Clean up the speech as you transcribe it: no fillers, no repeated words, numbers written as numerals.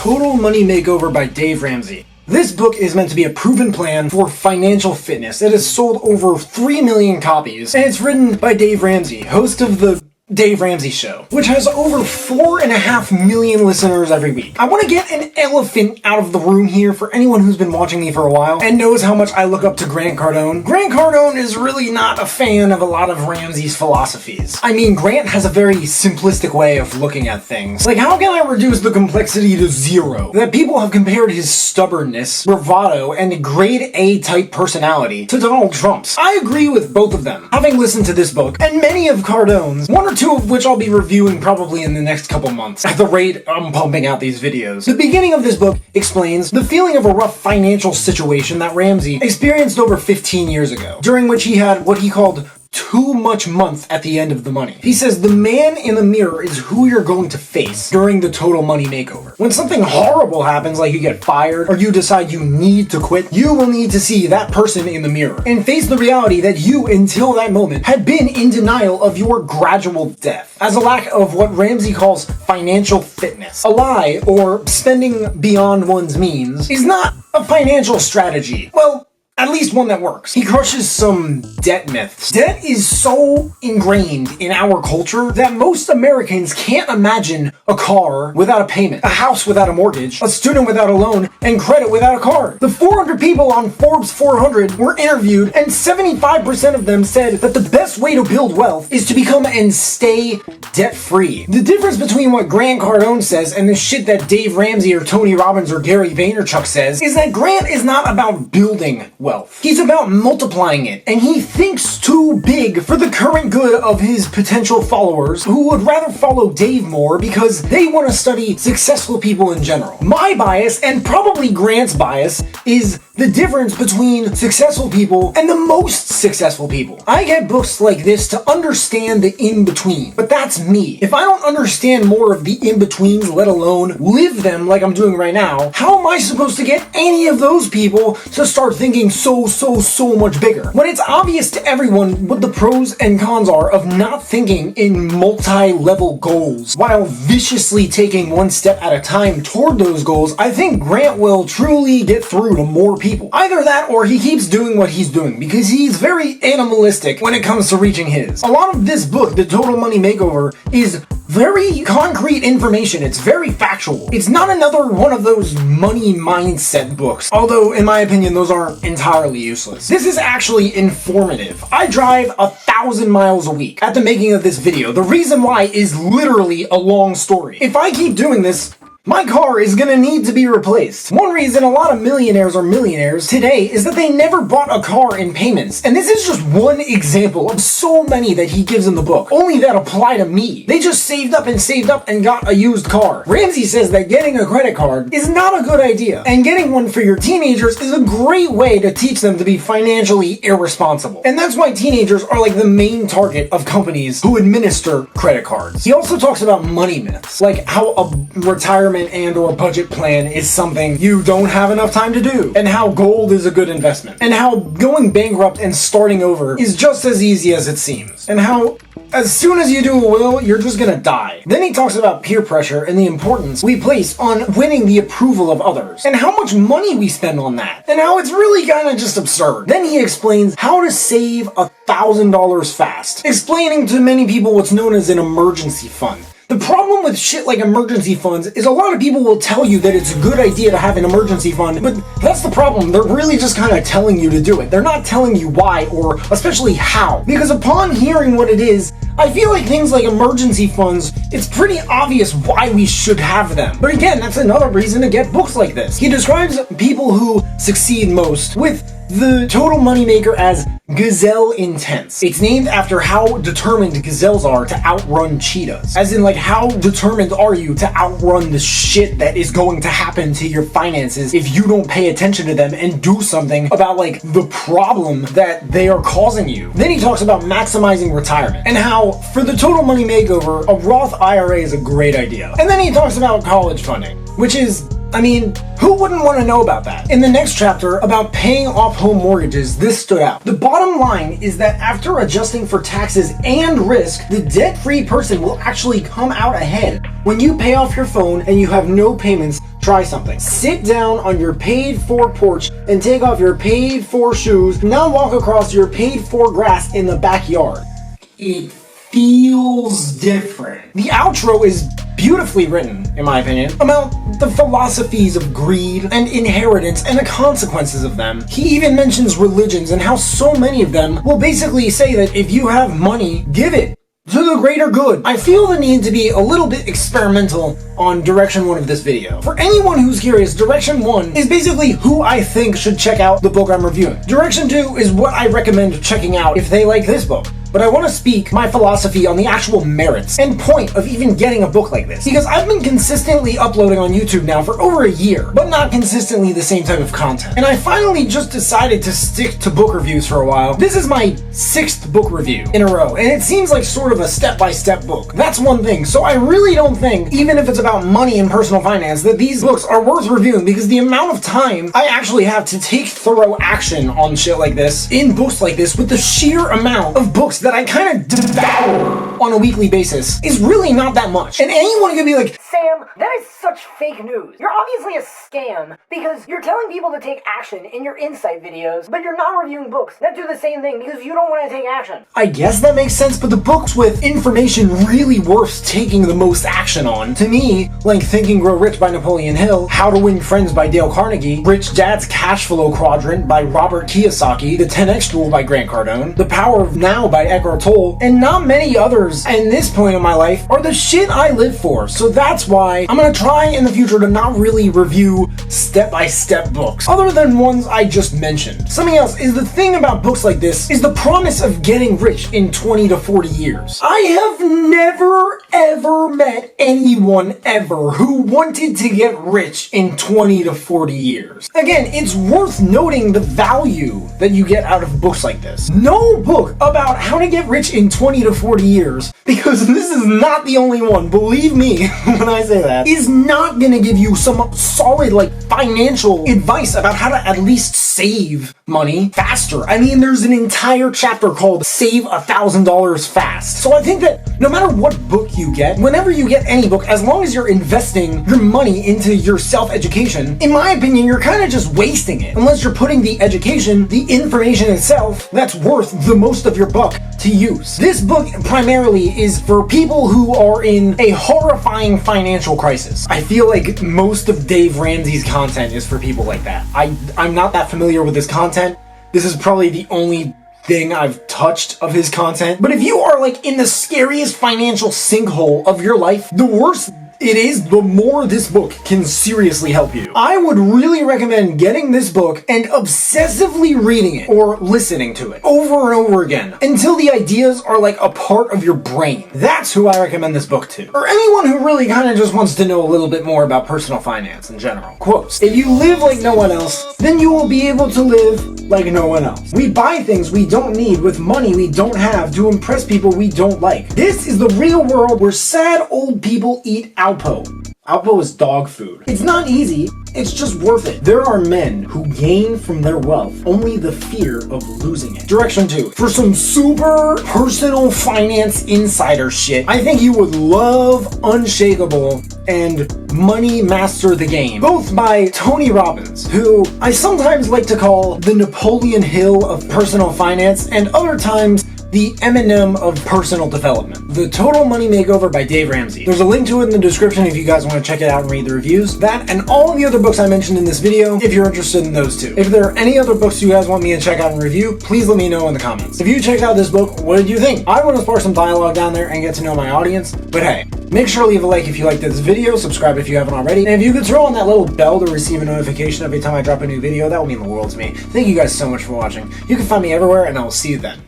Total Money Makeover by Dave Ramsey. This book is meant to be a proven plan for financial fitness. It has sold over 3 million copies, and it's written by Dave Ramsey, host of the Dave Ramsey Show, which has over 4.5 million listeners every week. I want to get an elephant out of the room here for anyone who's been watching me for a while and knows how much I look up to Grant Cardone. Grant Cardone is really not a fan of a lot of Ramsey's philosophies. I mean, Grant has a very simplistic way of looking at things. Like, how can I reduce the complexity to zero? That people have compared his stubbornness, bravado, and grade A type personality to Donald Trump's. I agree with both of them, having listened to this book and many of Cardone's, one or two of which I'll be reviewing probably in the next couple months, at the rate I'm pumping out these videos. The beginning of this book explains the feeling of a rough financial situation that Ramsey experienced over 15 years ago, during which he had what he called too much month at the end of the money. He says the man in the mirror is who you're going to face during the Total Money Makeover. When something horrible happens, like you get fired or you decide you need to quit, you will need to see that person in the mirror and face the reality that you, until that moment, had been in denial of your gradual death, as a lack of what Ramsey calls financial fitness. A lie, or spending beyond one's means, is not a financial strategy. Well, at least one that works. He crushes some debt myths. Debt is so ingrained in our culture that most Americans can't imagine a car without a payment, a house without a mortgage, a student without a loan, and credit without a card. The 400 people on Forbes 400 were interviewed, and 75% of them said that the best way to build wealth is to become and stay debt-free. The difference between what Grant Cardone says and the shit that Dave Ramsey or Tony Robbins or Gary Vaynerchuk says is that Grant is not about building wealth. He's about multiplying it, and he thinks too big for the current good of his potential followers who would rather follow Dave more because they want to study successful people in general. My bias, and probably Grant's bias, is the difference between successful people and the most successful people. I get books like this to understand the in-between, but that's me. If I don't understand more of the in-betweens, let alone live them like I'm doing right now, how am I supposed to get any of those people to start thinking so much bigger? When it's obvious to everyone what the pros and cons are of not thinking in multi-level goals while viciously taking one step at a time toward those goals, I think Grant will truly get through to more people. Either that or he keeps doing what he's doing because he's very animalistic when it comes to reaching his. A lot of this book, The Total Money Makeover, is very concrete information. It's very factual. It's not another one of those money mindset books, although in my opinion those aren't entirely useless. This is actually informative. I drive 1,000 miles a week at the making of this video. The reason why is literally a long story. If I keep doing this, my car is gonna need to be replaced. One reason a lot of millionaires are millionaires today is that they never bought a car in payments. And this is just one example of so many that he gives in the book, only that apply to me. They just saved up and got a used car. Ramsey says that getting a credit card is not a good idea, and getting one for your teenagers is a great way to teach them to be financially irresponsible. And that's why teenagers are like the main target of companies who administer credit cards. He also talks about money myths, like how a retirement and or budget plan is something you don't have enough time to do, and how gold is a good investment, and how going bankrupt and starting over is just as easy as it seems, and how as soon as you do a will, you're just gonna die. Then he talks about peer pressure and the importance we place on winning the approval of others, and how much money we spend on that, and how it's really kinda just absurd. Then he explains how to save $1,000 fast, explaining to many people what's known as an emergency fund. The problem with shit like emergency funds is a lot of people will tell you that it's a good idea to have an emergency fund, but that's the problem. They're really just kind of telling you to do it. They're not telling you why, or especially how. Because upon hearing what it is, I feel like things like emergency funds, it's pretty obvious why we should have them. But again, that's another reason to get books like this. He describes people who succeed most with the Total Money Maker as gazelle intense. It's named after how determined gazelles are to outrun cheetahs. As in, like, how determined are you to outrun the shit that is going to happen to your finances if you don't pay attention to them and do something about, like, the problem that they are causing you. Then he talks about maximizing retirement and how, for the Total Money Makeover, a Roth IRA is a great idea. And then he talks about college funding, which is, I mean, who wouldn't want to know about that? In the next chapter about paying off home mortgages, this stood out. The bottom line is that after adjusting for taxes and risk, the debt-free person will actually come out ahead. When you pay off your phone and you have no payments, Try something. Sit down on your paid-for porch and take off your paid-for shoes. Now walk across your paid-for grass in the backyard. It feels different. The outro is beautifully written, in my opinion, about the philosophies of greed and inheritance and the consequences of them. He even mentions religions and how so many of them will basically say that if you have money, give it to the greater good. I feel the need to be a little bit experimental on direction 1 of this video. For anyone who's curious, direction 1 is basically who I think should check out the book I'm reviewing. Direction 2 is what I recommend checking out if they like this book. But I want to speak my philosophy on the actual merits and point of even getting a book like this. Because I've been consistently uploading on YouTube now for over a year, but not consistently the same type of content. And I finally just decided to stick to book reviews for a while. This is my 6th book review in a row, and it seems like sort of a step-by-step book. That's one thing. So I really don't think, even if it's about money and personal finance, that these books are worth reviewing, because the amount of time I actually have to take thorough action on shit like this, in books like this, with the sheer amount of books that I kind of devour on a weekly basis, is really not that much. And anyone could be like, Sam, that is such fake news. You're obviously a scam because you're telling people to take action in your insight videos, but you're not reviewing books that do the same thing because you don't want to take action. I guess that makes sense, but the books with information really worth taking the most action on, to me, like Think and Grow Rich by Napoleon Hill, How to Win Friends by Dale Carnegie, Rich Dad's Cash Flow Quadrant by Robert Kiyosaki, The 10X Rule by Grant Cardone, The Power of Now by Eckhart Tolle, and not many others at this point in my life are the shit I live for. So that's why I'm gonna try in the future to not really review step-by-step books, other than ones I just mentioned. Something else is the thing about books like this is the promise of getting rich in 20 to 40 years. I have never ever met anyone ever who wanted to get rich in 20 to 40 years. Again, it's worth noting the value that you get out of books like this. No book about how to get rich in 20 to 40 years, because this is not the only one, believe me when I say that, is not gonna give you some solid financial advice about how to at least save money faster. I mean, there's an entire chapter called Save $1,000 Fast. So I think that no matter what book you get, whenever you get any book, as long as you're investing your money into your self-education, in my opinion, you're kind of just wasting it. Unless you're putting the education, the information itself, that's worth the most of your buck to use. This book primarily is for people who are in a horrifying financial crisis. I feel like most of Dave Ramsey's content is for people like that. I'm not that familiar with his content. This is probably the only thing I've touched of his content. But if you are in the scariest financial sinkhole of your life, the worse it is, the more this book can seriously help you. I would really recommend getting this book and obsessively reading it or listening to it over and over again until the ideas are a part of your brain. That's who I recommend this book to. Or anyone who really kind of just wants to know a little bit more about personal finance in general. Quotes: if you live like no one else, then you will be able to live like no one else. We buy things we don't need with money we don't have to impress people we don't like. This is the real world where sad old people eat Alpo. Alpo is dog food. It's not easy, it's just worth it. There are men who gain from their wealth only the fear of losing it. Direction 2. For some super personal finance insider shit, I think you would love Unshakable and Money Master the Game, both by Tony Robbins, who I sometimes like to call the Napoleon Hill of personal finance, and other times the Eminem of personal development. The Total Money Makeover by Dave Ramsey. There's a link to it in the description if you guys want to check it out and read the reviews. That and all of the other books I mentioned in this video, if you're interested in those too. If there are any other books you guys want me to check out and review, please let me know in the comments. If you checked out this book, what did you think? I want to spark some dialogue down there and get to know my audience, but hey, make sure to leave a like if you liked this video, subscribe if you haven't already, and if you could throw on that little bell to receive a notification every time I drop a new video, that will mean the world to me. Thank you guys so much for watching. You can find me everywhere, and I will see you then.